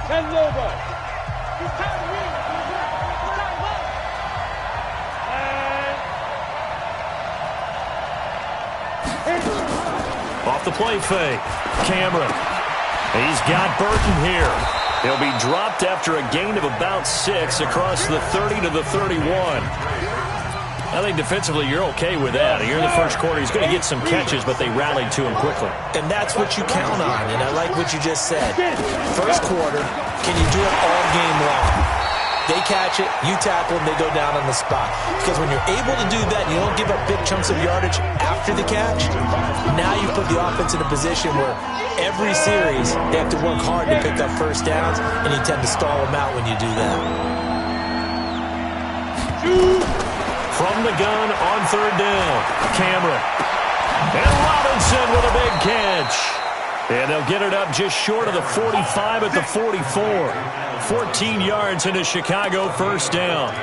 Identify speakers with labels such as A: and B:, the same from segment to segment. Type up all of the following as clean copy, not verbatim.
A: 10 over.
B: Off the play fake. Cameron. He's got Burton here. He'll be dropped after a gain of about 6 across the 30 to the 31. I think defensively you're okay with that. Here in the first quarter, he's going to get some catches, but they rallied to him quickly.
C: And that's what you count on, and I like what you just said. First quarter, can you do it all game long? They catch it, you tackle them, they go down on the spot. Because when you're able to do that, you don't give up big chunks of yardage after the catch, now you put the offense in a position where every series they have to work hard to pick up first downs, and you tend to stall them out when you do that.
B: From the gun on third down, Cameron. And Robinson with a big catch. And they'll get it up just short of the 45 at the 44. 14 yards into Chicago first down.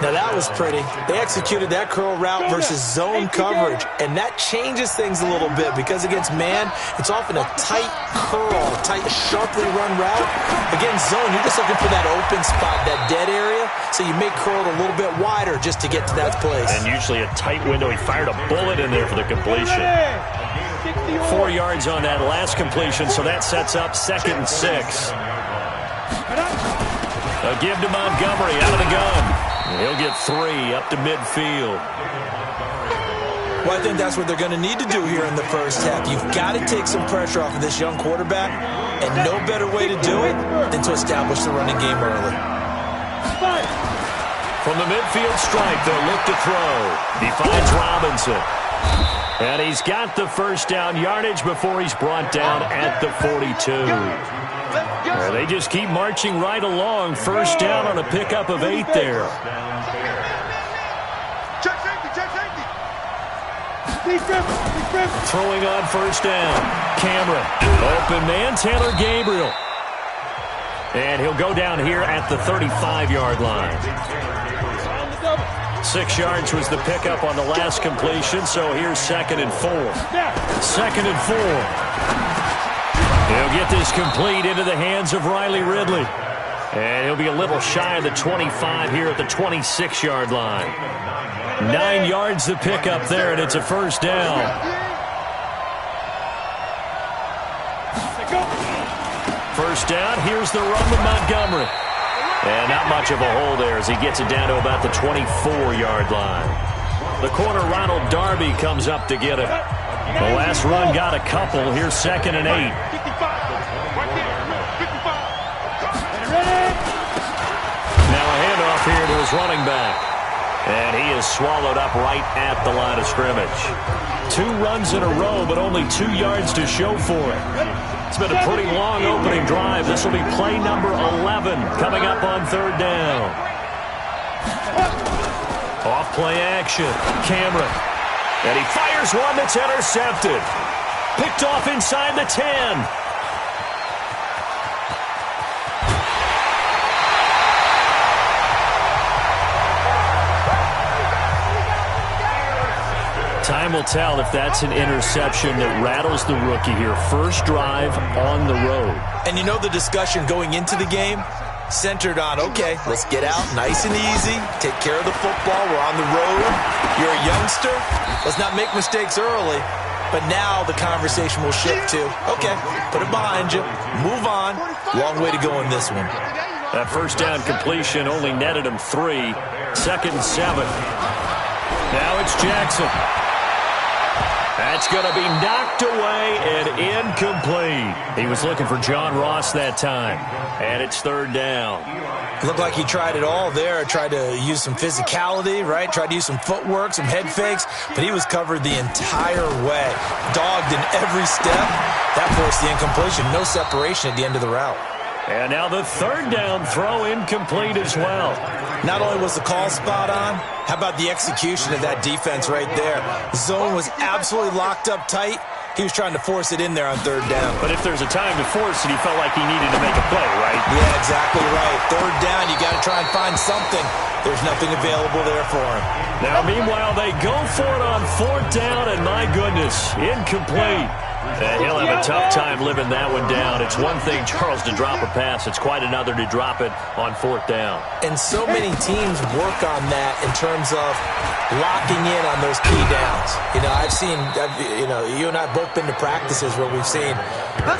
C: Now that was pretty. They executed that curl route versus zone coverage, and that changes things a little bit because against man, it's often a tight curl, tight, sharply run route. Against zone, you're just looking for that open spot, that dead area, so you make curl a little bit wider just to get to that place.
B: And usually a tight window. He fired a bullet in there for the completion. 4 yards on that last completion, so that sets up 2nd and 6. A give to Montgomery out of the gun. He'll get 3 up to midfield.
C: Well, I think that's what they're going to need to do here in the first half. You've got to take some pressure off of this young quarterback, and no better way to do it than to establish the running game early.
B: From the midfield stripe, they'll look to throw. He finds Robinson. And he's got the first down yardage before he's brought down at the 42. They just keep marching right along. First down on a pickup of 8 there. Throwing on first down. Cameron. Open man, Taylor Gabriel. And he'll go down here at the 35-yard line. 6 yards was the pickup on the last completion, so here's 2nd and 4. 2nd and 4. He'll get this complete into the hands of Riley Ridley. And he'll be a little shy of the 25 here at the 26-yard line. 9 yards to pick up there, and it's a first down. First down, here's the run with Montgomery. And not much of a hole there as he gets it down to about the 24-yard line. The corner, Ronald Darby, comes up to get it. The last run got a couple. Here's 2nd and 8. Now a handoff here to his running back. And he is swallowed up right at the line of scrimmage. 2 runs in a row, but only 2 yards to show for it. It's been a pretty long opening drive. This will be play number 11 coming up on third down. Off play action. Cameron. And he fires one that's intercepted. Picked off inside the 10. Time will tell if that's an interception that rattles the rookie here. First drive on the road.
C: And you know the discussion going into the game? Centered on, okay, let's get out nice and easy, take care of the football, we're on the road, you're a youngster, let's not make mistakes early. But now the conversation will shift to, okay, put it behind you, move on, long way to go in this one.
B: That first down completion only netted him 3, 2nd and 7. Now it's Jackson. That's going to be knocked away and incomplete. He was looking for John Ross that time. And it's third down.
C: Looked like he tried it all there. Tried to use some physicality, right? Tried to use some footwork, some head fakes. But he was covered the entire way. Dogged in every step. That forced the incompletion. No separation at the end of the route.
B: And now the third down throw incomplete as well.
C: Not only was the call spot on, how about the execution of that defense right there? Zone was absolutely locked up tight. He was trying to force it in there on third down.
B: But if there's a time to force it, he felt like he needed to make a play, right?
C: Yeah, exactly right. Third down, you got to try and find something. There's nothing available there for him.
B: Now, meanwhile, they go for it on fourth down, and my goodness, incomplete. And he'll have a tough time living that one down. It's one thing, Charles, to drop a pass. It's quite another to drop it on 4th down.
C: And so many teams work on that in terms of locking in on those key downs. I've seen, you and I have both been to practices where we've seen,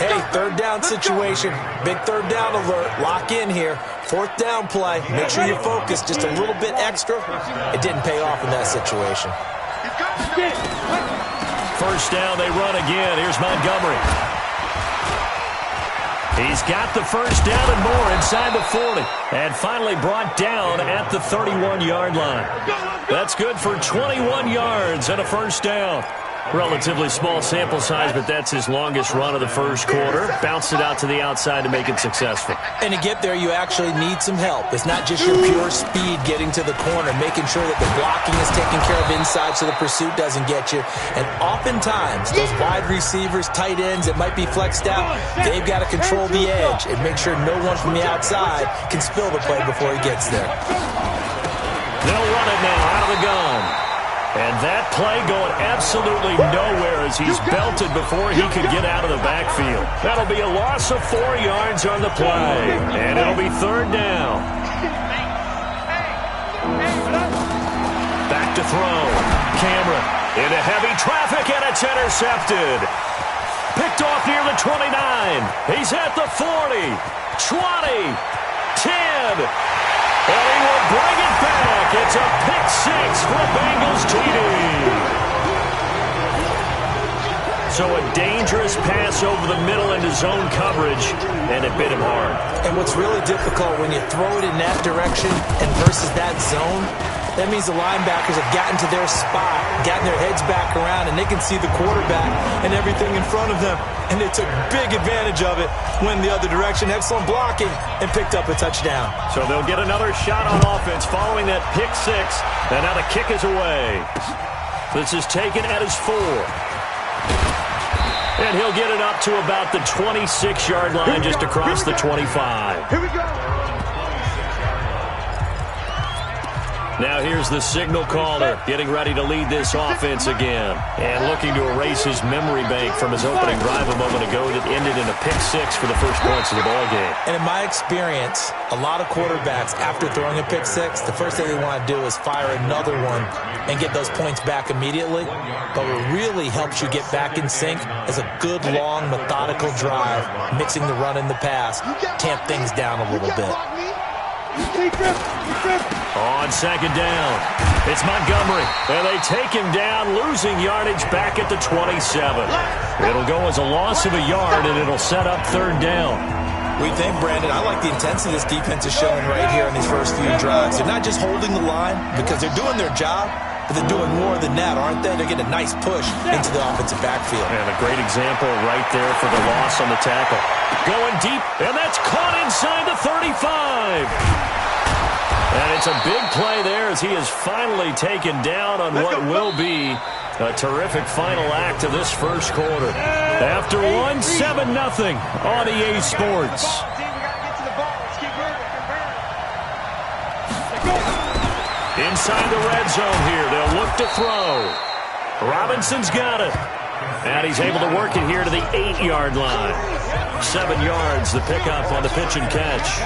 C: hey, 3rd down situation, big 3rd down alert, lock in here. 4th down play, make sure you focus just a little bit extra. It didn't pay off in that situation.
B: 1st down, they run again. Here's Montgomery. He's got the 1st down and more inside the 40. And finally brought down at the 31-yard line. That's good for 21 yards and a 1st down. Relatively small sample size, but that's his longest run of the 1st quarter. Bounced it out to the outside to make it successful.
C: And to get there, you actually need some help. It's not just your pure speed getting to the corner, making sure that the blocking is taken care of inside so the pursuit doesn't get you. And oftentimes, those wide receivers, tight ends that might be flexed out, they've got to control the edge and make sure no one from the outside can spill the play before he gets there.
B: They'll run it now out of the gun. And that play going absolutely nowhere as he's belted before he could get out of the backfield. That'll be a loss of 4 yards on the play. And it'll be 3rd down. Back to throw. Cameron into heavy traffic, and it's intercepted. Picked off near the 29. He's at the 40, 20, 10. And he will bring it back. It's a pick 6 for a Bengals TD. So a dangerous pass over the middle into zone coverage, and it bit him hard.
C: And what's really difficult when you throw it in that direction and versus that zone, that means the linebackers have gotten to their spot, gotten their heads back around, and they can see the quarterback and everything in front of them. And they took big advantage of it, went the other direction, excellent blocking, and picked up a touchdown.
B: So they'll get another shot on offense following that pick 6, and now the kick is away. This is taken at his 4. And he'll get it up to about the 26-yard line, just across the 25.
A: Here we go.
B: Now here's the signal caller getting ready to lead this offense again. And looking to erase his memory bank from his opening drive a moment ago that ended in a pick 6 for the first points of the ballgame.
C: And in my experience, a lot of quarterbacks, after throwing a pick 6, the first thing they want to do is fire another one and get those points back immediately. But what really helps you get back in sync is a good, long, methodical drive, mixing the run and the pass, tamp things down a little bit.
B: On 2nd down, it's Montgomery, and they take him down, losing yardage back at the 27. It'll go as a loss of a yard, and it'll set up 3rd down.
C: We think, Brandon, I like the intensity this defense is showing right here in these first few drives. They're not just holding the line because they're doing their job, but they're doing more than that, aren't they? They're getting a nice push into the offensive backfield.
B: And a great example right there for the loss on the tackle. Going deep, and that's caught inside the 35. And it's a big play there as he is finally taken down on what will be a terrific final act of this first quarter. After one, 7-0 on EA Sports. Inside the red zone here, they'll look to throw. Robinson's got it. And he's able to work it here to the 8-yard line. 7 yards, the pickup on the pitch and catch.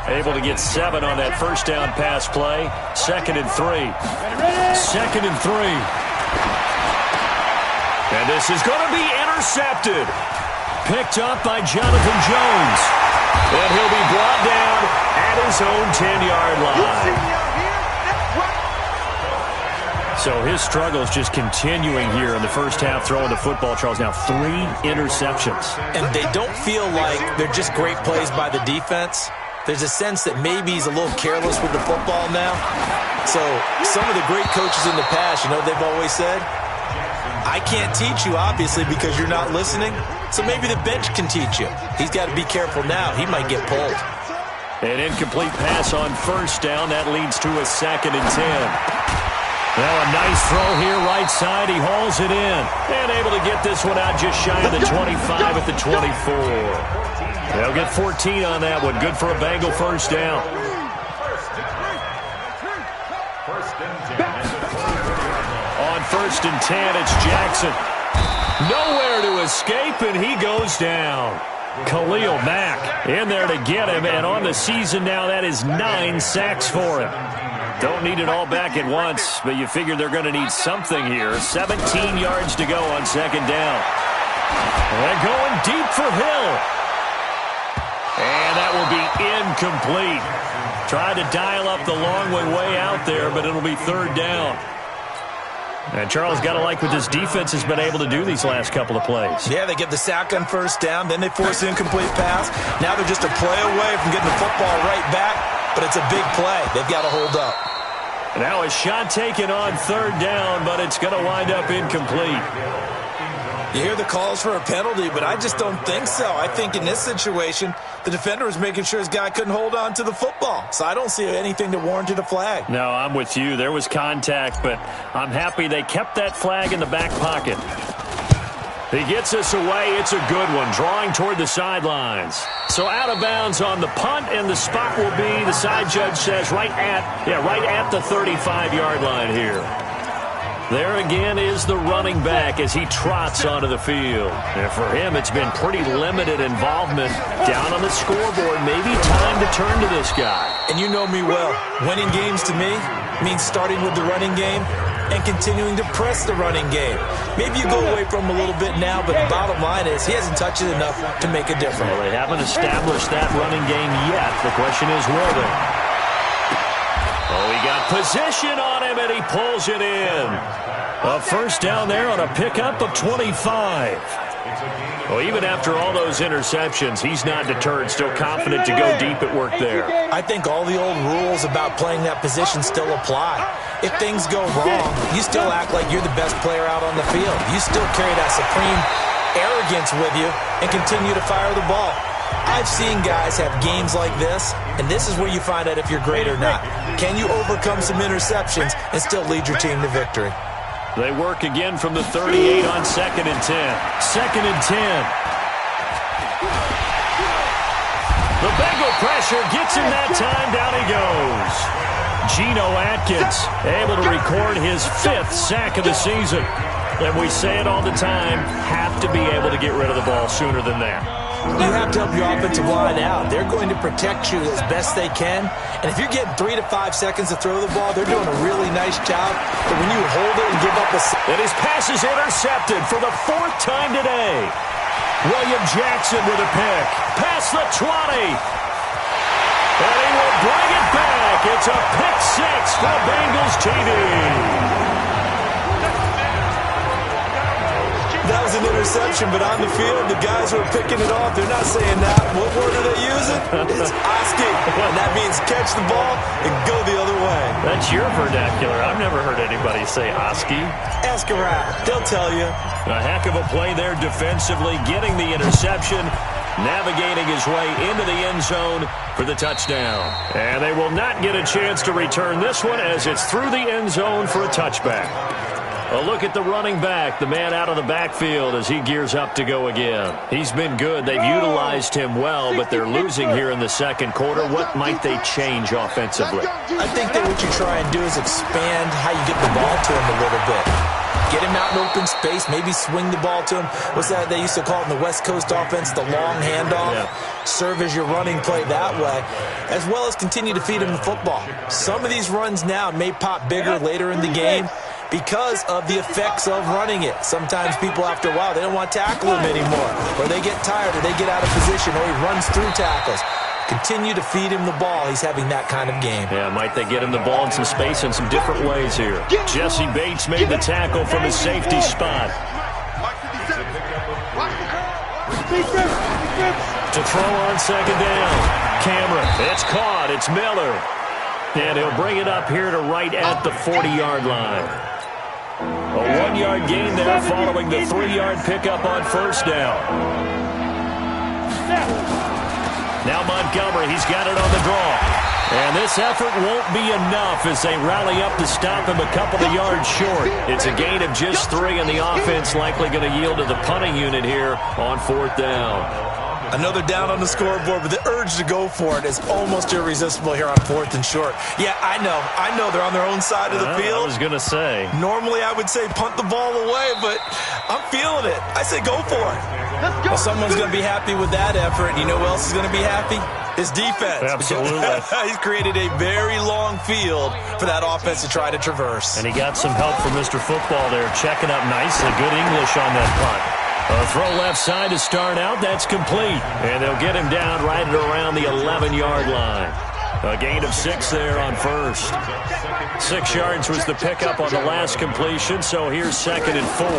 B: Able to get 7 on that first down pass play. 2nd and 3. 2nd and 3. And this is going to be intercepted. Picked up by Jonathan Jones. And he'll be brought down at his own 10-yard line. So his struggles just continuing here in the first half throwing the football, Charles. Now 3 interceptions.
C: And they don't feel like they're just great plays by the defense. There's a sense that maybe he's a little careless with the football now. So some of the great coaches in the past, they've always said, I can't teach you, obviously, because you're not listening. So maybe the bench can teach you. He's got to be careful now. He might get pulled.
B: An incomplete pass on first down. That leads to a 2nd and 10. Well, a nice throw here right side. He hauls it in. And able to get this one out just shy of the 25 at the 24. They'll get 14 on that one. Good for a Bengal first down. On 1st and 10, it's Jackson. Nowhere to escape, and he goes down. Khalil Mack in there to get him, and on the season now, that is 9 sacks for him. Don't need it all back at once, but you figure they're going to need something here. 17 yards to go on second down. And going deep for Hill. And that will be incomplete. Tried to dial up the long way out there, but it'll be third down. And Charles, got to like what this defense has been able to do these last couple of plays.
C: Yeah, they get the sack on first down, then they force an incomplete pass. Now they're just a play away from getting the football right back, but it's a big play. They've got to hold up.
B: Now a shot taken on third down, but it's going to wind up incomplete.
C: You hear the calls for a penalty, but I just don't think so. I think in this situation, the defender was making sure his guy couldn't hold on to the football. So I don't see anything that warranted a flag.
B: No, I'm with you. There was contact, but I'm happy they kept that flag in the back pocket. He gets us away. It's a good one, drawing toward the sidelines. So out of bounds on the punt, and the spot will be, the side judge says, right at the 35-yard line here. There again is the running back as he trots onto the field. And for him, it's been pretty limited involvement down on the scoreboard. Maybe time to turn to this guy.
C: And you know me well. Winning games to me means starting with the running game and continuing to press the running game. Maybe you go away from him a little bit now, but the bottom line is he hasn't touched it enough to make a difference.
B: Well, they haven't established that running game yet. The question is, will they? Oh, he got position on him, and he pulls it in. A first down there on a pickup of 25. Well, even after all those interceptions, he's not deterred, still confident to go deep at work there.
C: I think all the old rules about playing that position still apply. If things go wrong, you still act like you're the best player out on the field. You still carry that supreme arrogance with you and continue to fire the ball. I've seen guys have games like this, and this is where you find out if you're great or not. Can you overcome some interceptions and still lead your team to victory?
B: They work again from the 38 on 2nd and 10. 2nd and 10. The Bengal pressure gets him that time. Down he goes. Geno Atkins able to record his 5th sack of the season. And we say it all the time, have to be able to get rid of the ball sooner than that.
C: You have to help your offensive line out. They're going to protect you as best they can. And if you're getting 3 to 5 seconds to throw the ball, they're doing a really nice job. But when you hold it and give up a...
B: And his pass is intercepted for the 4th time today. William Jackson with a pick. Past the 20. And he will bring it back. It's a pick 6 for Bengals TD.
C: That was an interception, but on the field, the guys who are picking it off, they're not saying that. What word are they using? It's Oski, and that means catch the ball and go the other way.
B: That's your vernacular. I've never heard anybody say Oski.
C: Ask around. They'll tell you.
B: A heck of a play there defensively, getting the interception, navigating his way into the end zone for the touchdown. And they will not get a chance to return this one as it's through the end zone for a touchback. A look at the running back, the man out of the backfield as he gears up to go again. He's been good. They've utilized him well, but they're losing here in the second quarter. What might they change offensively?
C: I think that what you try and do is expand how you get the ball to him a little bit. Get him out in open space, maybe swing the ball to him. What's that they used to call it in the West Coast offense, the long handoff? Yeah. Serve as your running play that way, as well as continue to feed him the football. Some of these runs now may pop bigger later in the game because of the effects of running it. Sometimes people, after a while, they don't want to tackle him anymore, or they get tired, or they get out of position, or he runs through tackles. Continue to feed him the ball. He's having that kind of game.
B: Yeah, might they get him the ball in some space in some different ways here. Jesse Bates made the tackle from his safety spot. To throw on second down. Cameron, it's caught. It's Miller. And he'll bring it up here to right at the 40-yard line. A 1-yard gain there following the 3-yard pickup on first down. Now Montgomery, he's got it on the draw. And this effort won't be enough as they rally up to stop him a couple of yards short. It's a gain of just 3, and the offense likely going to yield to the punting unit here on 4th down.
C: I know they're down on the scoreboard, but the urge to go for it is almost irresistible here on 4th and short. Yeah, I know they're on their own side of the field.
B: I was going to say.
C: Normally I would say punt the ball away, but I'm feeling it. I say go for it. Well, someone's going to be happy with that effort. And you know who else is going to be happy? His defense.
B: Absolutely.
C: He's created a very long field for that offense to try to traverse.
B: And he got some help from Mr. Football there, checking up nicely. Good English on that punt. A throw left side to start out. That's complete. And they'll get him down right at around the 11-yard line. A gain of 6 there on first. 6 yards was the pickup on the last completion, so here's 2nd and 4.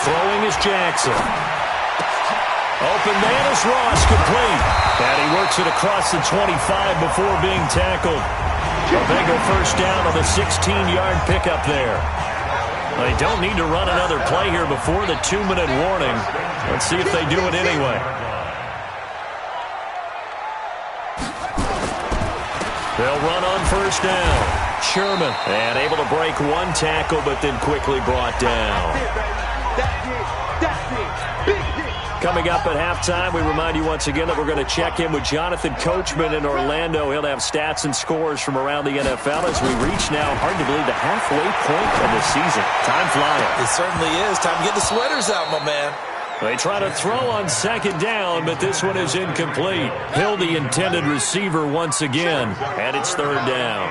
B: Throwing is Jackson. Open man is Ross, complete. And he works it across the 25 before being tackled. A Bengal first down on the 16-yard pickup there. They don't need to run another play here before the 2-minute warning. Let's see if they do it anyway. They'll run on first down. Sherman, and able to break one tackle, but then quickly brought down. Coming up at halftime, we remind you once again that we're going to check in with Jonathan Coachman in Orlando. He'll have stats and scores from around the NFL as we reach now, hard to believe, the halfway point of the season. Time flying.
C: It certainly is. Time to get the sweaters out, my man.
B: They try to throw on 2nd down, but this one is incomplete. Hill, the intended receiver once again, and it's 3rd down.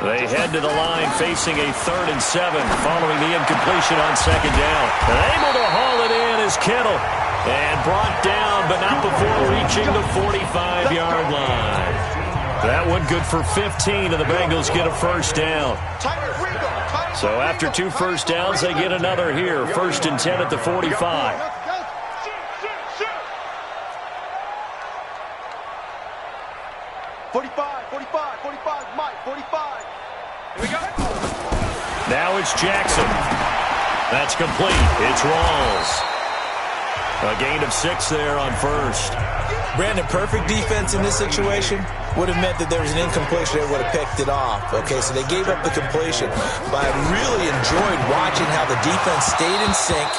B: They head to the line facing a 3rd and 7 following the incompletion on 2nd down. And able to haul it in is Kittle. And brought down, but not before reaching the 45-yard line. That one good for 15, and the Bengals get a first down. So after 2 first downs, they get another here. 1st and 10 at the 45.
A: 45, Mike, 45. Here we go.
B: Now it's Jackson. That's complete. It's Rawls. A gain of 6 there on first.
C: Brandon, perfect defense in this situation would have meant that there was an incompletion that would have picked it off. Okay, so they gave up the completion. But I really enjoyed watching how the defense stayed in sync,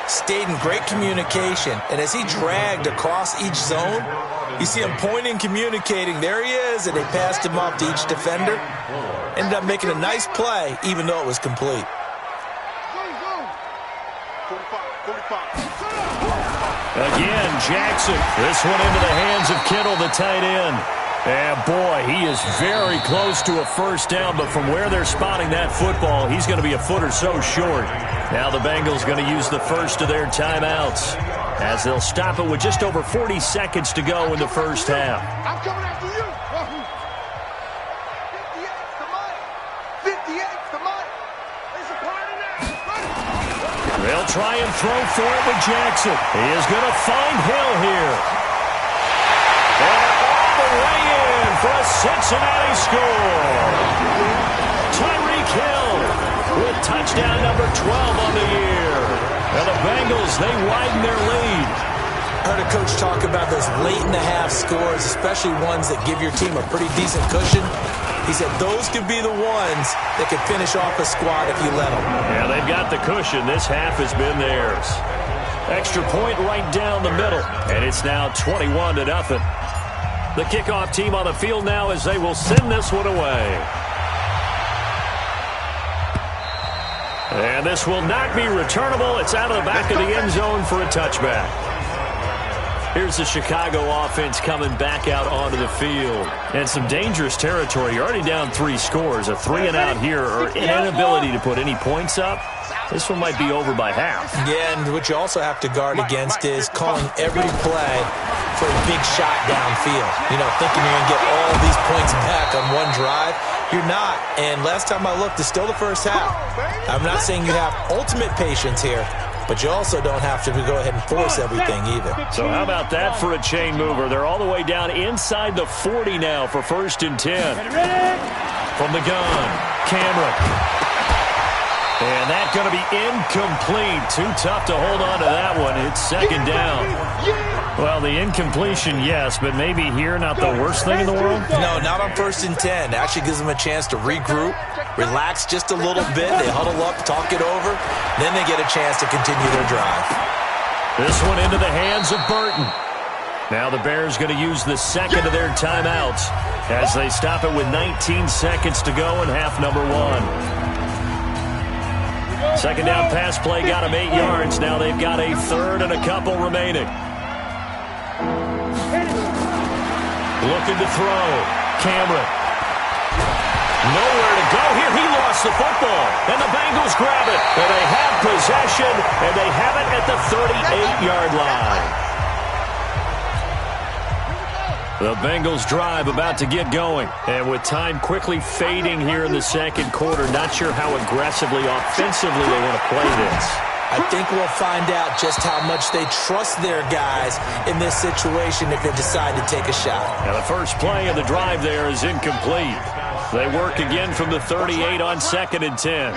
C: stayed in great communication, and as he dragged across each zone, you see him pointing, communicating. There he is, and they passed him off to each defender. Ended up making a nice play, even though it was complete.
A: 45.
B: Again, Jackson. This one into the hands of Kittle, the tight end. And boy, he is very close to a first down, but from where they're spotting that football, he's going to be a foot or so short. Now the Bengals going to use the first of their timeouts as they'll stop it with just over 40 seconds to go in the first half.
A: I'm coming after you. 58's the Mike. There's a party now.
B: They'll try and throw for it with Jackson. He is going to find Hill here. And all the way in for a Cincinnati score. Tyreek Hill with touchdown number 12 on the year. And the Bengals, they widen their lead.
C: I heard a coach talk about those late-in-the-half scores, especially ones that give your team a pretty decent cushion. He said those could be the ones that could finish off a squad if you let them.
B: Yeah, they've got the cushion. This half has been theirs. Extra point right down the middle, and it's now 21-0. The kickoff team on the field now as they will send this one away. And this will not be returnable. It's out of the back of the end zone for a touchback. Here's the Chicago offense coming back out onto the field. And some dangerous territory. You're already down 3 scores. A 3-and-out here, or an inability to put any points up. This one might be over by half.
C: Yeah, and what you also have to guard against is calling every play for a big shot downfield. You know, thinking you're going to get all these points back on one drive. You're not. And last time I looked, it's still the first half. I'm not saying you have ultimate patience here, but you also don't have to go ahead and force everything either.
B: So how about that for a chain mover? They're all the way down inside the 40 now for 1st and 10. From the gun, Cameron. And that's going to be incomplete. Too tough to hold on to that one. It's 2nd down. Well, the incompletion, yes, but maybe here not the worst thing in the world?
C: No, not on 1st and 10. Actually gives them a chance to regroup, relax just a little bit. They huddle up, talk it over. Then they get a chance to continue their drive.
B: This one into the hands of Burton. Now the Bears going to use the second of their timeouts as they stop it with 19 seconds to go in half number 1. Second down pass play got them 8 yards. Now they've got a third and a couple remaining. Looking to throw. Cameron. Nowhere to go here. He lost the football. And the Bengals grab it. And they have possession. And they have it at the 38-yard line. The Bengals drive about to get going. And with time quickly fading here in the second quarter, not sure how aggressively, offensively they want to play this.
C: I think we'll find out just how much they trust their guys in this situation if they decide to take a shot.
B: Now the first play of the drive there is incomplete. They work again from the 38 on 2nd and 10.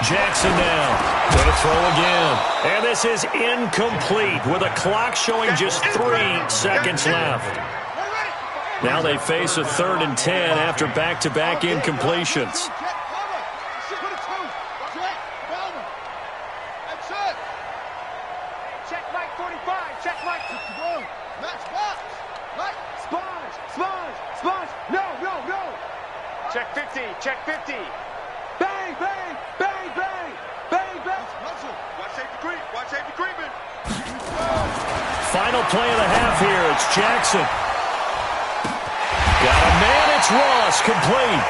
B: Jackson now. Going to throw again. And this is incomplete with a clock showing just 3 seconds left. Now they face a 3rd and 10 after back-to-back incompletions.
A: Check Mike 45. Check Mike. Match box. Mike. Sponge. No. Check 50. Check 50. Bang, bang, bang, bang. Bang, bang. Watch safety creep. Watch safety creeping.
B: Final play of the half here. It's Jackson. Got a man. It's Ross. Complete.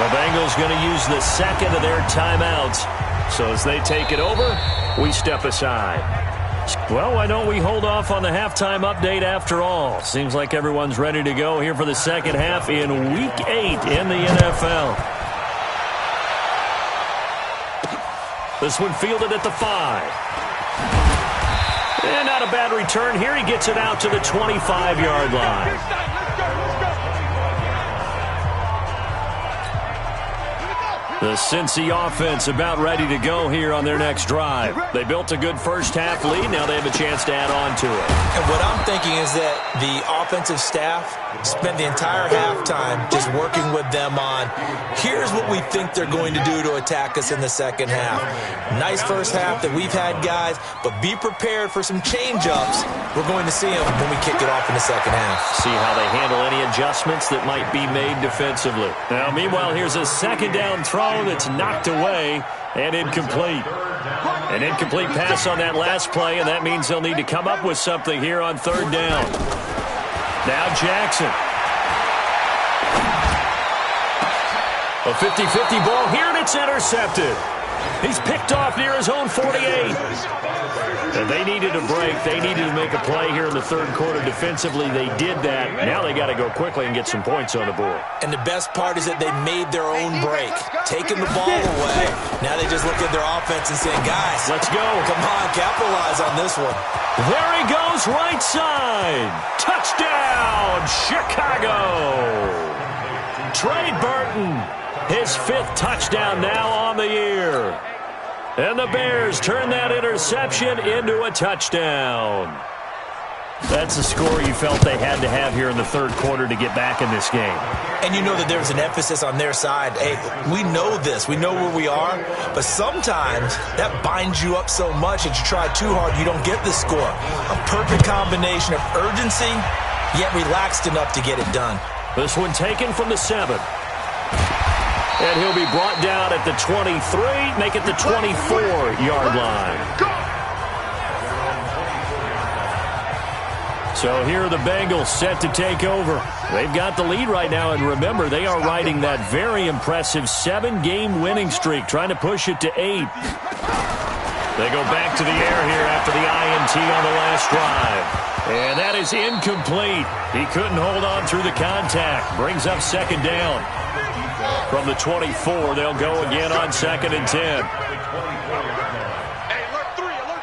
B: The Bengals going to use the second of their timeouts. So as they take it over, we step aside. Well, why don't we hold off on the halftime update after all? Seems like everyone's ready to go here for the second half in Week 8 in the NFL. This one fielded at the 5. And not a bad return here. He gets it out to the 25-yard line. The Cincy offense about ready to go here on their next drive. They built a good first-half lead. Now they have a chance to add on to it.
C: And what I'm thinking is that the offensive staff spent the entire halftime just working with them on, here's what we think they're going to do to attack us in the second half. Nice first half that we've had, guys, but be prepared for some change-ups. We're going to see them when we kick it off in the second half.
B: See how they handle any adjustments that might be made defensively. Now, meanwhile, here's a second down throw that's knocked away and incomplete. An incomplete pass on that last play, and that means they'll need to come up with something here on 3rd down. Now Jackson. A 50-50 ball here, and it's intercepted. He's picked off near his own 48. And they needed a break. They needed to make a play here in the third quarter defensively. They did that. Now they got to go quickly and get some points on the board.
C: And the best part is that they made their own break, taking the ball away. Now they just look at their offense and saying, guys,
B: let's go.
C: Come on, capitalize on this one.
B: There he goes, right side. Touchdown, Chicago. Trey Burton, his 5th touchdown now on the year. And the Bears turn that interception into a touchdown. That's the score you felt they had to have here in the third quarter to get back in this game.
C: And you know that there's an emphasis on their side. Hey, we know this. We know where we are. But sometimes that binds you up so much that you try too hard, you don't get the score. A perfect combination of urgency, yet relaxed enough to get it done.
B: This one taken from the 7. And he'll be brought down at the 23, make it the 24-yard line. So here are the Bengals set to take over. They've got the lead right now, and remember, they are riding that very impressive 7-game winning streak, trying to push it to 8. They go back to the air here after the INT on the last drive. And that is incomplete. He couldn't hold on through the contact. Brings up 2nd down. From the 24, they'll go again on 2nd and 10.
A: Hey, alert 3, alert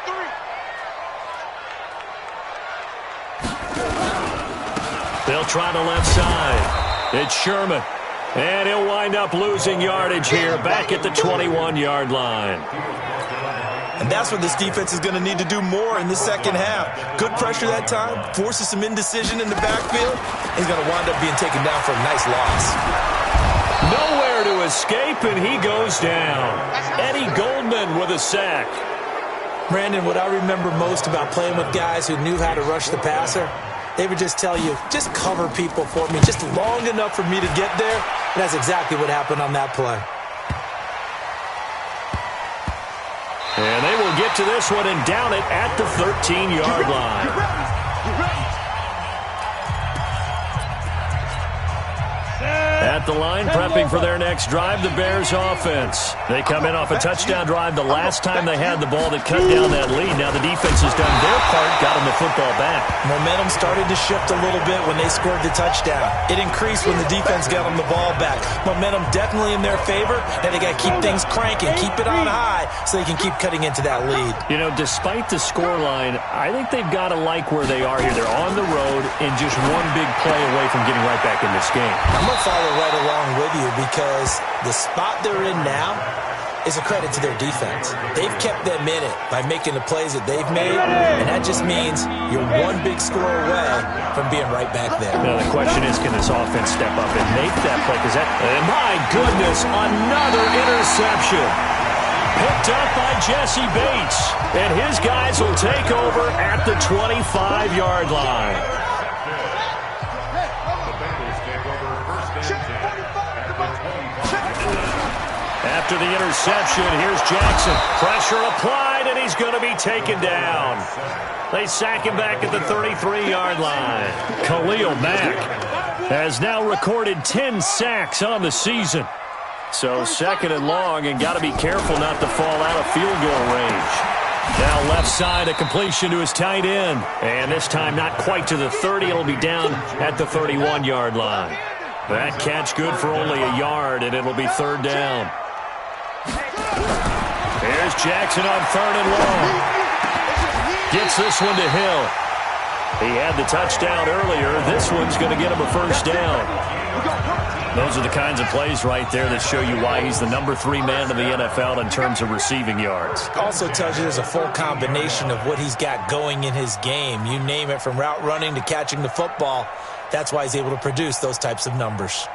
A: 3.
B: They'll try the left side. It's Sherman. And he'll wind up losing yardage here back at the 21-yard line.
C: And that's what this defense is going to need to do more in the second half. Good pressure that time, forces some indecision in the backfield. He's going to wind up being taken down for a nice loss.
B: Nowhere to escape, and he goes down. Eddie Goldman with a sack.
C: Brandon, what I remember most about playing with guys who knew how to rush the passer, they would just tell you, just cover people for me, just long enough for me to get there. And that's exactly what happened on that play.
B: And they will get to this one and down it at the 13-yard line. At the line, prepping for their next drive, the Bears offense. They come in off a touchdown drive the last time they had the ball that cut down that lead. Now the defense has done their part, got them the football back.
C: Momentum started to shift a little bit when they scored the touchdown. It increased when the defense got them the ball back. Momentum definitely in their favor. Now they got to keep things cranking, keep it on high so they can keep cutting into that lead.
B: You know, despite the scoreline, I think they've got to like where they are here. They're on the road and just one big play away from getting right back in this game.
C: I'm going to follow right along with you because the spot they're in now is a credit to their defense. They've kept them in it by making the plays that they've made, and that just means you're one big score away from being right back there.
B: Now, the question is, can this offense step up and make that play? Because and my goodness, another interception. Picked up by Jesse Bates, and his guys will take over at the 25-yard line. After the interception, here's Jackson. Pressure applied, and he's going to be taken down. They sack him back at the 33-yard line. Khalil Mack has now recorded 10 sacks on the season. So second and long, and got to be careful not to fall out of field goal range. Now left side, a completion to his tight end. And this time not quite to the 30. It'll be down at the 31-yard line. That catch good for only a yard, and it'll be third down. Here's Jackson on third and long. Gets this one to Hill. He had the touchdown earlier. This one's going to get him a first down. Those are the kinds of plays right there that show you why he's the number 3 man in the NFL in terms of receiving yards.
C: Also tells you there's a full combination of what he's got going in his game. You name it, from route running to catching the football. That's why he's able to produce those types of numbers.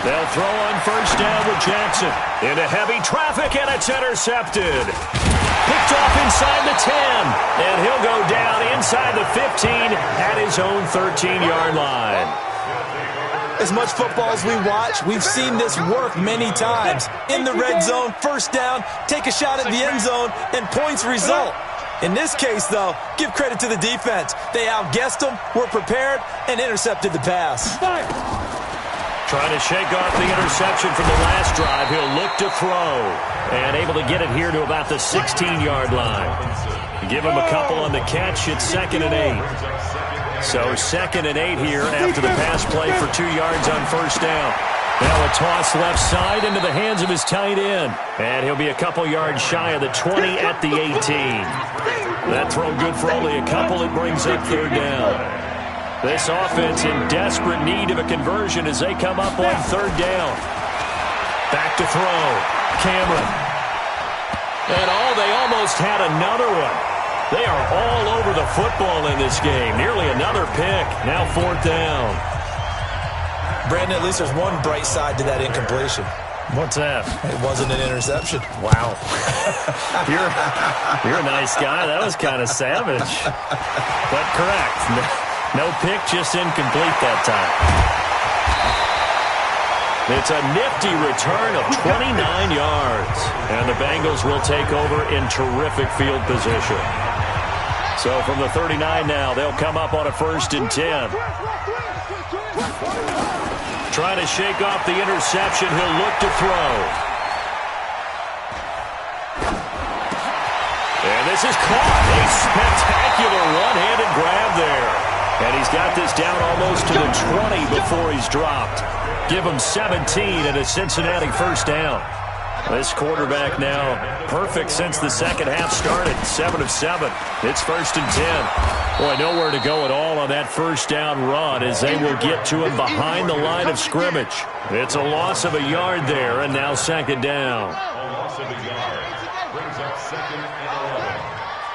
B: They'll throw on first down with Jackson. Into heavy traffic, and it's intercepted. Picked off inside the 10. And he'll go down inside the 15 at his own 13-yard line.
C: As much football as we watch, we've seen this work many times. In the red zone, first down, take a shot at the end zone, and points result. In this case, though, give credit to the defense. They outguessed them, were prepared, and intercepted the pass.
B: Trying to shake off the interception from the last drive. He'll look to throw. And able to get it here to about the 16-yard line. Give him a couple on the catch. It's 2nd and 8. So 2nd and 8 here after the pass play for 2 yards on first down. Now a toss left side into the hands of his tight end. And he'll be a couple yards shy of the 20 at the 18. That throw good for only a couple. It brings up third down. This offense in desperate need of a conversion as they come up on third down. Back to throw. Cameron. And they almost had another one. They are all over the football in this game. Nearly another pick. Now fourth down.
C: Brandon, at least there's one bright side to that incompletion.
B: What's that?
C: It wasn't an interception.
B: Wow. You're a nice guy. That was kind of savage. But correct. No pick, just incomplete that time. It's a nifty return of 29 yards. And the Bengals will take over in terrific field position. So from the 39 now, they'll come up on a 1st and 10. Trying to shake off the interception. He'll look to throw. And this is caught. A spectacular one-handed grab there. And he's got this down almost to the 20 before he's dropped. Give him 17 and a Cincinnati first down. This quarterback now perfect since the second half started. 7 of 7. It's 1st and 10. Boy, nowhere to go at all on that first down run as they will get to him behind the line of scrimmage. It's a loss of a yard there, and now 2nd down.
D: Loss of a yard brings up 2nd and 11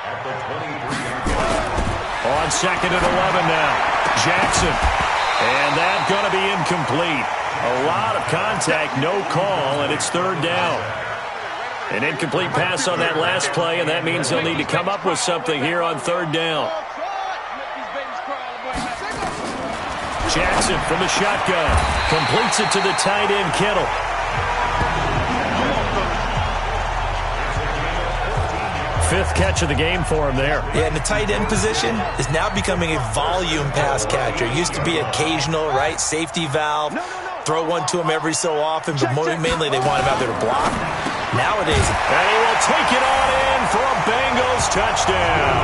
D: at the 23-yard line.
B: On 2nd and 11 now. Jackson. And that's going to be incomplete. A lot of contact, no call, and it's third down. An incomplete pass on that last play, and that means they'll need to come up with something here on third down. Jackson from the shotgun. Completes it to the tight end, Kittle. Fifth catch of the game for him there.
C: Yeah, and the tight end position is now becoming a volume pass catcher. It used to be occasional, right? Safety valve. Throw one to him every so often, but mainly they want him out there to block. Nowadays.
B: And he will take it on in for a Bengals touchdown.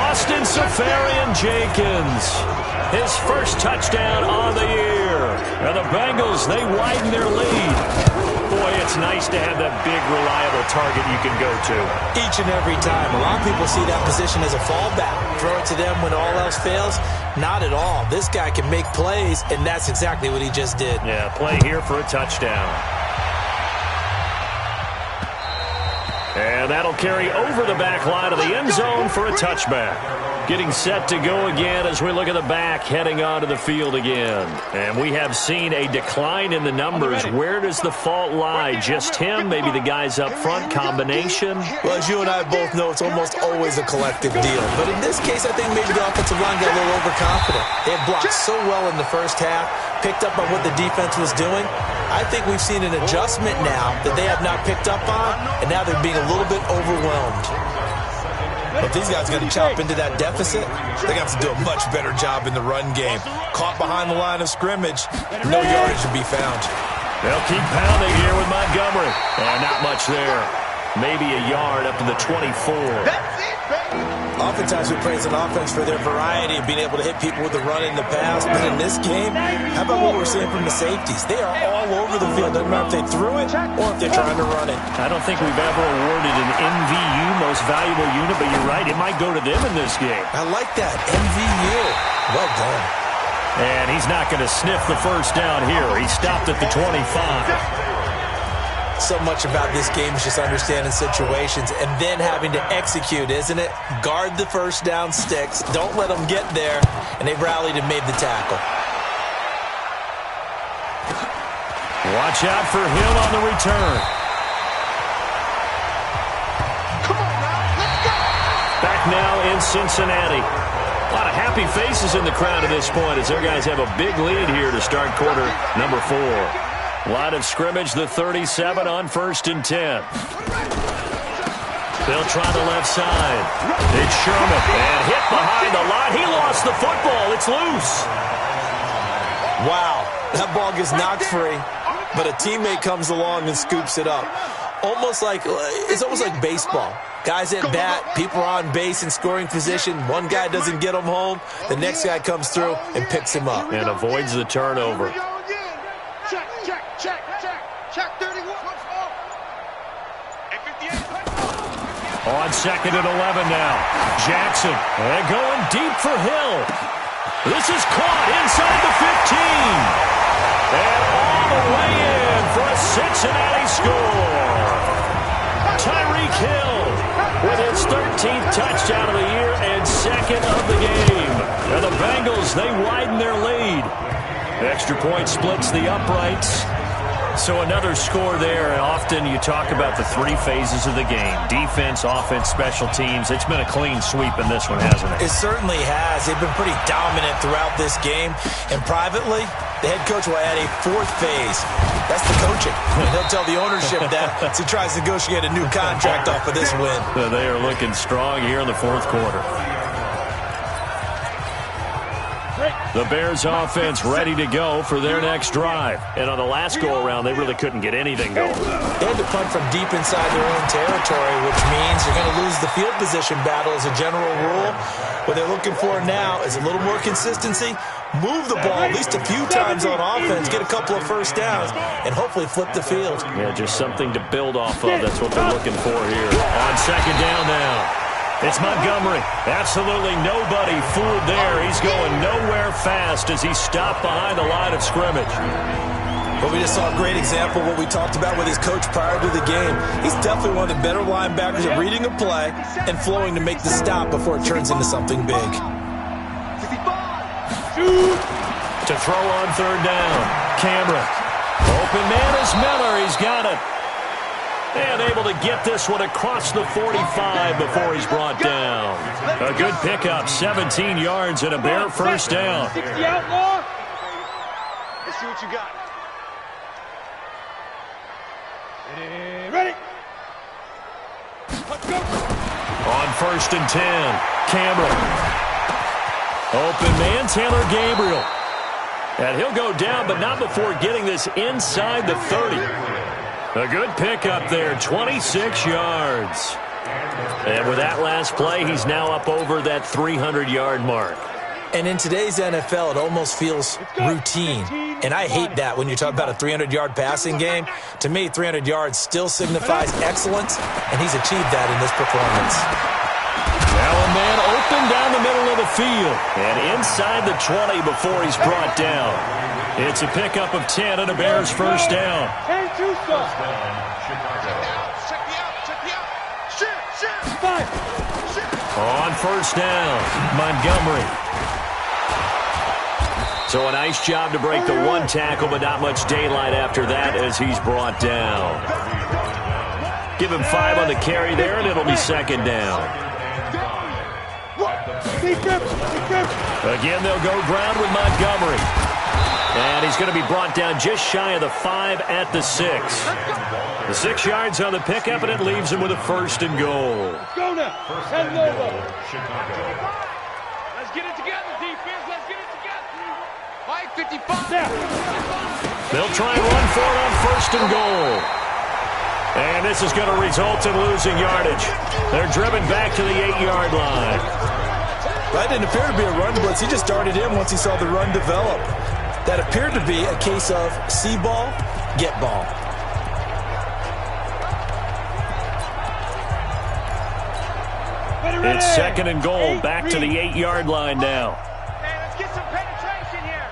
B: Austin Seferian-Jenkins. His first touchdown on the year. And the Bengals, they widen their lead. Boy, it's nice to have that big, reliable target you can go to.
C: Each and every time. A lot of people see that position as a fallback. Throw it to them when all else fails. Not at all. This guy can make plays, and that's exactly what he just did.
B: Yeah, play here for a touchdown. And that'll carry over the back line of the end zone for a touchback. Getting set to go again as we look at the back heading onto the field again. And we have seen a decline in the numbers. Where does the fault lie? Just him? Maybe the guys up front? Combination?
C: Well, as you and I both know, it's almost always a collective deal. But in this case, I think maybe the offensive line got a little overconfident. They had blocked so well in the first half, picked up on what the defense was doing. I think we've seen an adjustment now that they have not picked up on, and now they're being a little bit overwhelmed. If these guys are going to chop into that deficit, they're going to have to do a much better job in the run game. Caught behind the line of scrimmage, no yardage to be found.
B: They'll keep pounding here with Montgomery. And not much there. Maybe a yard up to the 24.
C: Oftentimes we praise an offense for their variety of being able to hit people with the run in the pass. But in this game, how about what we're seeing from the safeties? They are all over the field. Doesn't matter if they threw it or if they're trying to run it.
B: I don't think we've ever awarded an MVU, most valuable unit, but you're right, it might go to them in this game.
C: I like that. MVU. Well done.
B: And he's not going to sniff the first down here. He stopped at the 25.
C: So much about this game is just understanding situations and then having to execute, isn't it? Guard the first down sticks. Don't let them get there. And they've rallied and made the tackle.
B: Watch out for him on the return.
A: Come on now, let's go!
B: Back now in Cincinnati. A lot of happy faces in the crowd at this point as their guys have a big lead here to start quarter number 4. Line of scrimmage, the 37 on 1st and 10. They'll try the left side. It's Sherman. And hit behind the line. He lost the football. It's loose.
C: Wow. That ball gets knocked free, but a teammate comes along and scoops it up. It's almost like baseball. Guys at bat, people are on base in scoring position. One guy doesn't get him home. The next guy comes through and picks him up.
B: And avoids the turnover.
A: Check 31.
B: On 2nd and 11 now. Jackson. And going deep for Hill. This is caught inside the 15. And all the way in for a Cincinnati score. Tyreek Hill with his 13th touchdown of the year and 2nd of the game. And the Bengals, they widen their lead. Extra point splits the uprights. So another score there, and often you talk about the 3 phases of the game. Defense, offense, special teams. It's been a clean sweep in this one, hasn't it?
C: It certainly has. They've been pretty dominant throughout this game. And privately, the head coach will add a 4th phase. That's the coaching. And he'll tell the ownership that as he tries to negotiate a new contract off of this win.
B: So they are looking strong here in the 4th quarter. The Bears offense ready to go for their next drive. And on the last go-around, they really couldn't get anything going.
C: They had to punt from deep inside their own territory, which means you're going to lose the field position battle as a general rule. What they're looking for now is a little more consistency, move the ball at least a few times on offense, get a couple of first downs, and hopefully flip the field.
B: Yeah, just something to build off of. That's what they're looking for here. On 2nd down now. It's Montgomery. Absolutely nobody fooled there. He's going nowhere fast as he stopped behind the line of scrimmage.
C: But we just saw a great example of what we talked about with his coach prior to the game. He's definitely one of the better linebackers at reading a play and flowing to make the stop before it turns into something big.
B: To throw on 3rd down. Cameron. Open man is Miller. He's got it. And able to get this one across the 45 before he's brought down. A good pickup, 17 yards and a Bear first down.
A: 60 outlaw. Let's see what you got. Ready. Let's go.
B: On 1st and 10, Cameron. Open man, Taylor Gabriel. And he'll go down, but not before getting this inside the 30. A good pickup there, 26 yards. And with that last play, he's now up over that 300-yard mark.
C: And in today's NFL, it almost feels routine. And I hate that when you talk about a 300-yard passing game. To me, 300 yards still signifies excellence, and he's achieved that in this performance.
B: Now a man open down the middle of the field. And inside the 20 before he's brought down. It's a pickup of 10 and a Bears first down.
A: And two stops. Check me out. Shit. 5.
B: On 1st down, Montgomery. So a nice job to break the one tackle, but not much daylight after that as he's brought down. Give him 5 on the carry there, and it'll be 2nd down. Again, they'll go ground with Montgomery. And he's going to be brought down just shy of the 5 at the 6. The 6 yards on the pickup, and it leaves him with a 1st and goal.
A: Go now. Head over. Let's get it together, defense. Let's get it together. 5:55.
B: They'll try and run for it on 1st and goal. And this is going to result in losing yardage. They're driven back to the 8-yard line.
C: That didn't appear to be a run blitz. He just darted in once he saw the run develop. That appeared to be a case of see ball, get ball.
B: It's 2nd and goal, back to the 8-yard line now.
A: Hey, let's get some penetration here.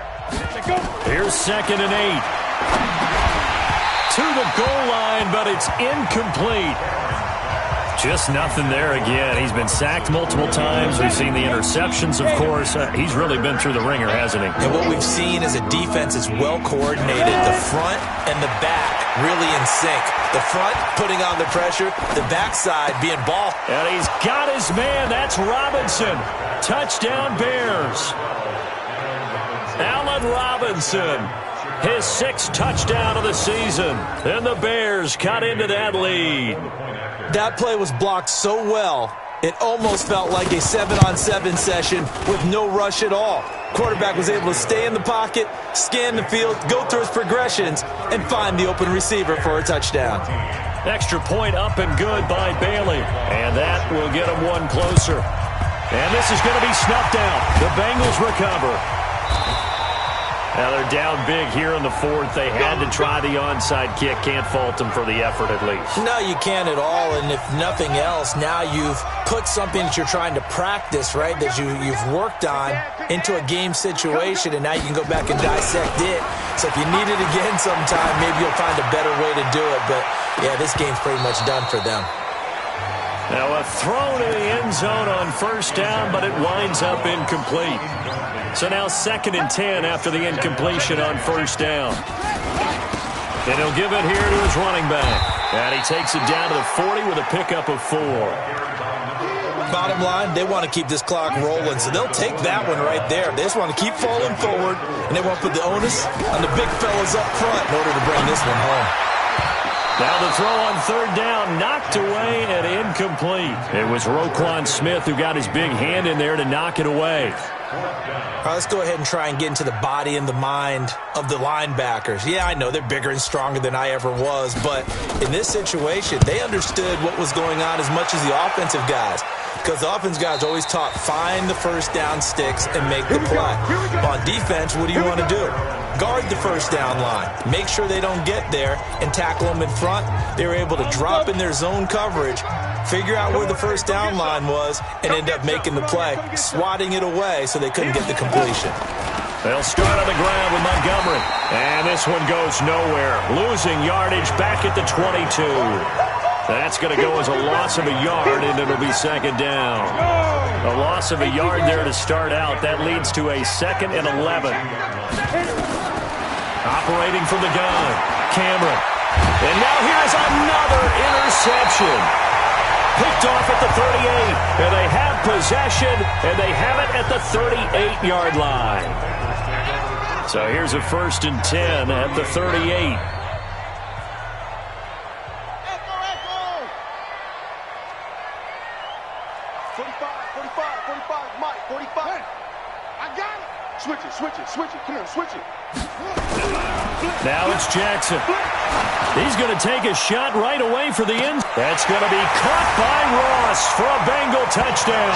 B: Here's 2nd and 8. To the goal line, but it's incomplete. Just nothing there again. He's been sacked multiple times. We've seen the interceptions, of course. He's really been through the ringer, hasn't he?
C: And what we've seen is a defense that's well coordinated. The front and the back really in sync. The front putting on the pressure, the backside being ball.
B: And he's got his man. That's Robinson. Touchdown Bears. Allen Robinson. His 6th touchdown of the season. And the Bears cut into that lead.
C: That play was blocked so well, it almost felt like a 7-on-7 session with no rush at all. Quarterback was able to stay in the pocket, scan the field, go through his progressions, and find the open receiver for a touchdown.
B: Extra point up and good by Bailey. And that will get him one closer. And this is going to be snuffed out. The Bengals recover. Now they're down big here in the 4th. They had to try the onside kick. Can't fault them for the effort at least.
C: No, you can't at all. And if nothing else, now you've put something that you're trying to practice, right, that you've worked on into a game situation, and now you can go back and dissect it. So if you need it again sometime, maybe you'll find a better way to do it. But, yeah, this game's pretty much done for them.
B: Now a throw to the end zone on 1st down, but it winds up incomplete. So now 2nd and 10 after the incompletion on 1st down. And he'll give it here to his running back. And he takes it down to the 40 with a pickup of 4.
C: Bottom line, they want to keep this clock rolling, so they'll take that one right there. They just want to keep falling forward, and they want to put the onus on the big fellas up front in order to bring this one home.
B: Now the throw on 3rd down, knocked away and incomplete. It was Roquan Smith who got his big hand in there to knock it away.
C: All right, let's go ahead and try and get into the body and the mind of the linebackers. Yeah, I know they're bigger and stronger than I ever was, but in this situation, they understood what was going on as much as the offensive guys. Because the offense guys always taught, find the 1st down sticks and make the play. On defense, what do you want to do? Guard the 1st down line. Make sure they don't get there and tackle them in front. They were able to drop in their zone coverage, figure out where the 1st down line was, and end up making the play, swatting it away so they couldn't get the completion.
B: They'll start on the ground with Montgomery. And this one goes nowhere. Losing yardage back at the 22. That's going to go as a loss of a yard, and it'll be 2nd down. A loss of a yard there to start out. That leads to a 2nd and 11. Operating from the gun, Cameron. And now here's another interception. Picked off at the 38. And they have possession, and they have it at the 38-yard line. So here's a 1st and 10 at the 38.
A: Switch it. Come on, switch it.
B: Now it's Jackson. He's going to take a shot right away for the end. That's going to be caught by Ross for a Bengal touchdown.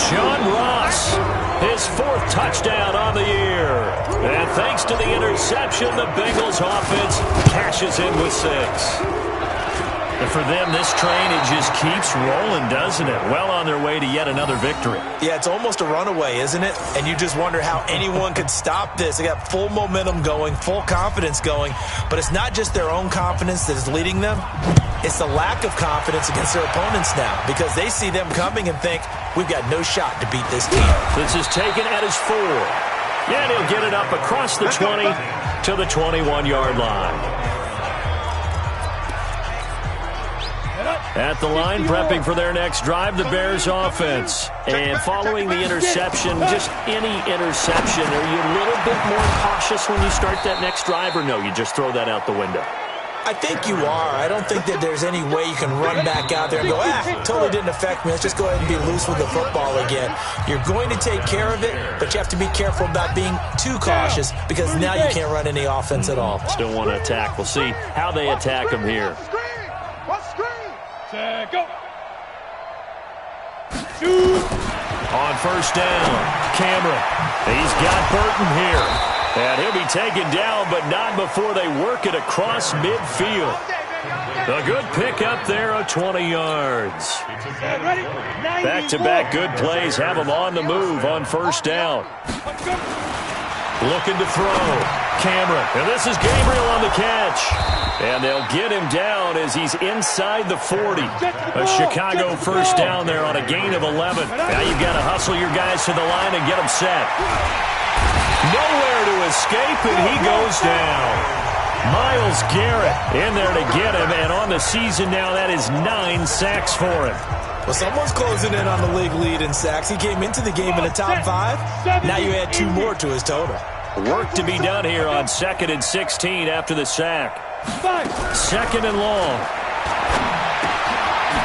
B: John Ross, his 4th touchdown on the year. And thanks to the interception, the Bengals offense cashes in with 6. And for them, this train, it just keeps rolling, doesn't it? Well on their way to yet another victory.
C: Yeah, it's almost a runaway, isn't it? And you just wonder how anyone could stop this. They got full momentum going, full confidence going. But it's not just their own confidence that is leading them. It's the lack of confidence against their opponents now because they see them coming and think, we've got no shot to beat this team.
B: This is taken at his 4. Yeah, and he'll get it up across the 20 to the 21-yard line. At the line, prepping for their next drive, the Bears offense. And following the interception, just any interception, are you a little bit more cautious when you start that next drive, or no, you just throw that out the window?
C: I think you are. I don't think that there's any way you can run back out there and go, totally didn't affect me. Let's just go ahead and be loose with the football again. You're going to take care of it, but you have to be careful about being too cautious because now you can't run any offense at all.
B: Still want to attack. We'll see how they attack them here.
A: Go.
B: On 1st down, Cameron. He's got Burton here. And he'll be taken down, but not before they work it across midfield. A good pickup there of 20 yards. Back-to-back good plays have them on the move on 1st down. Looking to throw. Cameron. And this is Gabriel on the catch. And they'll get him down as he's inside the 40. A Chicago 1st down there on a gain of 11. Now you've got to hustle your guys to the line and get them set. Nowhere to escape, and he goes down. Myles Garrett in there to get him, and on the season now, that is 9 sacks for him.
C: Well, someone's closing in on the league lead in sacks. He came into the game in the top 5. Now you add 2 more to his total.
B: Work to be done here on 2nd and 16 after the sack. 2nd and long.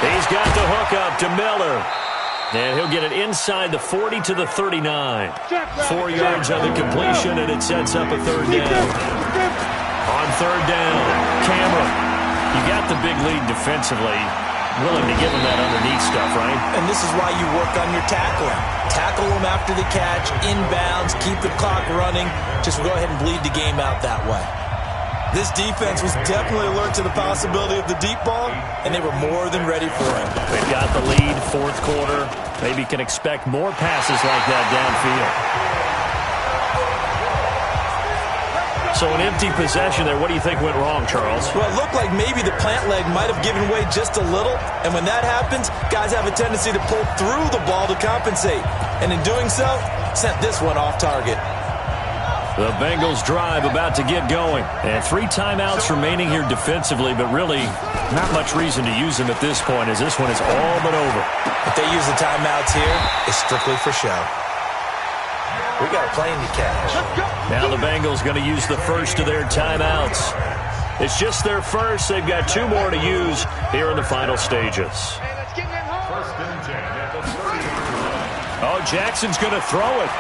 B: He's got the hook up to Miller. And he'll get it inside the 40 to the 39. 4 yards on the completion, and it sets up a 3rd down. On 3rd down, Cameron. You got the big lead defensively. Willing to give him that underneath stuff, right?
C: And this is why you work on your tackling. Tackle him after the catch, inbounds, keep the clock running. Just go ahead and bleed the game out that way. This defense was definitely alert to the possibility of the deep ball, and they were more than ready for it.
B: They've got the lead, 4th quarter. Maybe can expect more passes like that downfield. So an empty possession there. What do you think went wrong, Charles?
C: Well, it looked like maybe the plant leg might have given way just a little. And when that happens, guys have a tendency to pull through the ball to compensate. And in doing so, sent this one off target.
B: The Bengals drive about to get going. And 3 timeouts remaining here defensively, but really not much reason to use them at this point as this one is all but over.
C: If they use the timeouts here, it's strictly for show. We got a plane to catch.
B: Now the Bengals going to use the first of their timeouts. It's just their first. They've got 2 more to use here in the final stages.
D: 1st and 10 at the 30.
B: Oh, Jackson's going to throw it.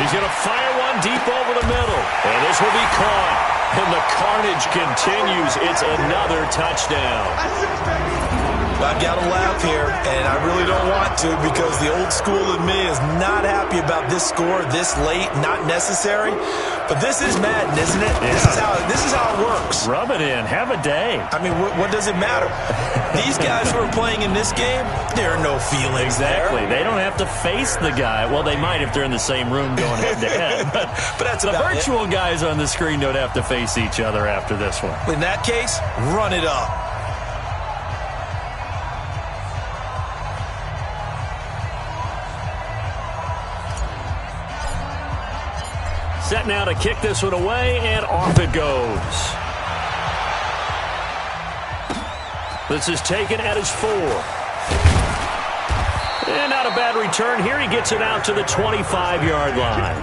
B: He's going to fire one deep over the middle. And this will be caught. And the carnage continues. It's another touchdown.
C: I've got to laugh here, and I really don't want to because the old school in me is not happy about this score this late, not necessary. But this is Madden, isn't it? Yeah. This is how it works.
B: Rub it in. Have a day.
C: I mean, what does it matter? These guys who are playing in this game, there are no feelings
B: exactly.
C: there.
B: They don't have to face the guy. Well, they might if they're in the same room going head-to-head. But
C: that's
B: the virtual guys on the screen don't have to face each other after this one.
C: In that case, run it up.
B: Set now to kick this one away, and off it goes. This is taken at his 4. And not a bad return here. He gets it out to the 25-yard line.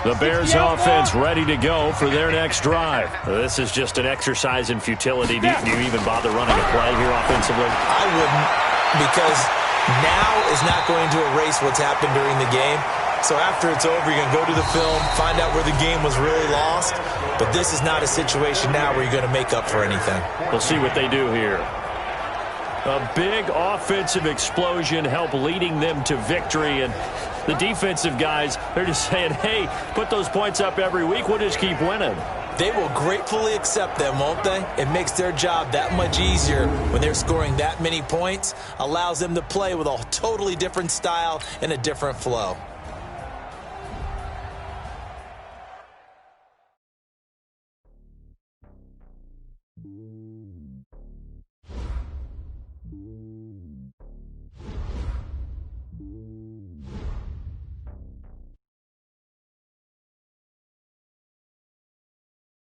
B: The Bears offense ready to go for their next drive. This is just an exercise in futility. Do you even bother running a play here offensively?
C: I wouldn't, because now is not going to erase what's happened during the game. So after it's over, you're going to go to the film, find out where the game was really lost. But this is not a situation now where you're going to make up for anything.
B: We'll see what they do here. A big offensive explosion helped leading them to victory. And the defensive guys, they're just saying, hey, put those points up every week. We'll just keep winning.
C: They will gratefully accept them, won't they? It makes their job that much easier when they're scoring that many points. Allows them to play with a totally different style and a different flow.